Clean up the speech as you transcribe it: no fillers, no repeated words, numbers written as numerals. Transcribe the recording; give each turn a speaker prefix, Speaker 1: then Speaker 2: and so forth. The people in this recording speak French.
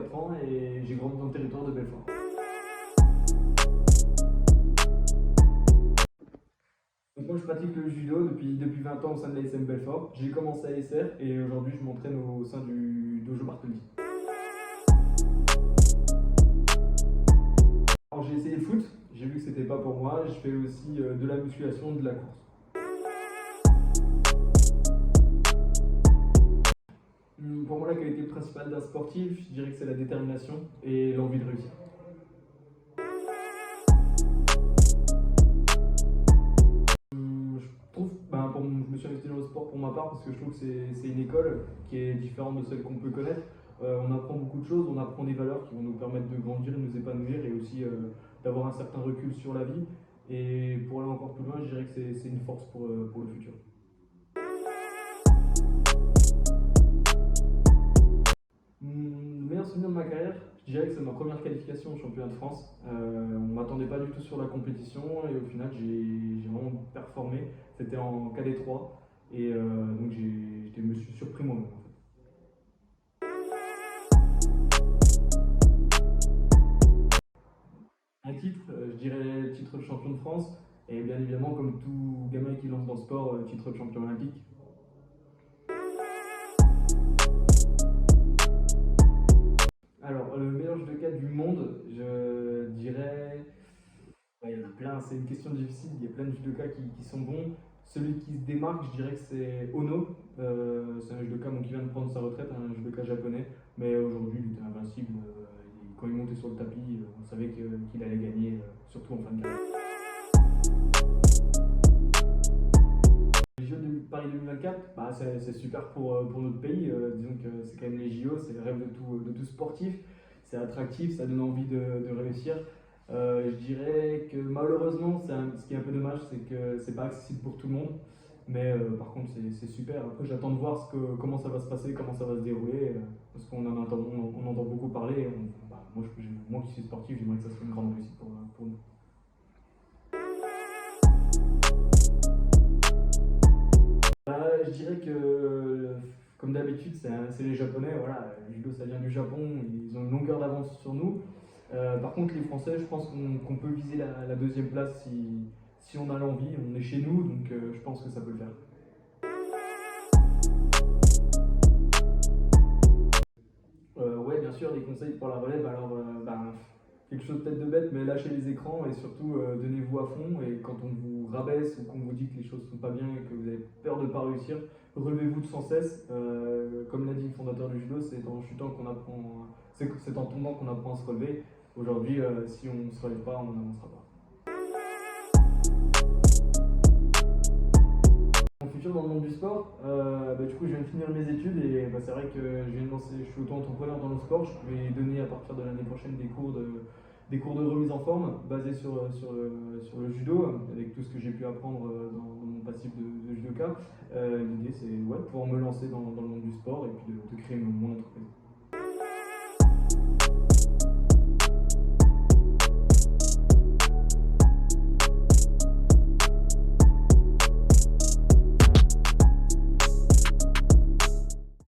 Speaker 1: 24 ans et j'ai grandi dans le territoire de Belfort. Donc moi je pratique le judo depuis 20 ans au sein de l'ASM Belfort. J'ai commencé à SR et aujourd'hui je m'entraîne au sein du dojo Bartholdi. Alors j'ai essayé le foot, j'ai vu que c'était pas pour moi, je fais aussi de la musculation, de la course. Pour moi la qualité principale d'un sportif, je dirais que c'est la détermination et l'envie de réussir. Je me suis investi dans le sport pour ma part parce que je trouve que c'est une école qui est différente de celle qu'on peut connaître. On apprend beaucoup de choses, on apprend des valeurs qui vont nous permettre de grandir, de nous épanouir et aussi d'avoir un certain recul sur la vie. Et pour aller encore plus loin, je dirais que c'est une force pour le futur. Le meilleur souvenir de ma carrière, je dirais que c'est ma première qualification au championnat de France. On ne m'attendait pas du tout sur la compétition et au final j'ai vraiment performé. C'était en KD 3 et donc je me suis surpris moi-même en fait. Un titre, je dirais titre de champion de France et bien évidemment comme tout gamin qui lance dans le sport, titre de champion olympique. Alors le meilleur judoka du monde, je dirais. Ouais, il y en a plein, c'est une question difficile, il y a plein de judokas qui sont bons. Celui qui se démarque, je dirais que c'est Ono. C'est un judoka qui vient de prendre sa retraite, un judoka japonais. Mais aujourd'hui, il était invincible. Quand il montait sur le tapis, on savait qu'il allait gagner, surtout en fin de carrière. Les JO de Paris 2024, bah, c'est super pour notre pays. Disons que c'est quand même les JO, c'est le rêve de tout sportif. C'est attractif, ça donne envie de réussir. Je dirais que malheureusement, ce qui est un peu dommage, c'est que c'est pas accessible pour tout le monde. Mais par contre, c'est super. Après, j'attends de voir comment ça va se passer, comment ça va se dérouler. Parce qu'on on entend beaucoup parler. Moi qui suis sportif, j'aimerais que ça soit une grande réussite pour nous. Je dirais que, comme d'habitude, c'est les Japonais. Voilà, le judo, ça vient du Japon. Ils ont une longueur d'avance sur nous. Par contre, les Français, je pense qu'on peut viser la deuxième place si on a l'envie. On est chez nous, donc je pense que ça peut le faire. Ouais, bien sûr, les conseils pour la relève. Alors, quelque chose peut-être de bête, mais lâchez les écrans et surtout donnez-vous à fond. Et quand on vous rabaisse ou qu'on vous dit que les choses ne sont pas bien et que vous avez peur de ne pas réussir, relevez-vous sans cesse. Comme l'a dit le fondateur du judo, c'est en chutant qu'on apprend, c'est en tombant qu'on apprend à se relever. Aujourd'hui, si on ne se relève pas, on n'avancera pas. Mon futur dans le monde du sport, du coup je viens de finir mes études et c'est vrai que je suis auto-entrepreneur dans le sport. Je vais donner à partir de l'année prochaine des cours de remise en forme basés sur le judo, avec tout ce que j'ai pu apprendre dans mon passif de judoka. L'idée c'est pouvoir me lancer dans le monde du sport et puis de créer mon entreprise.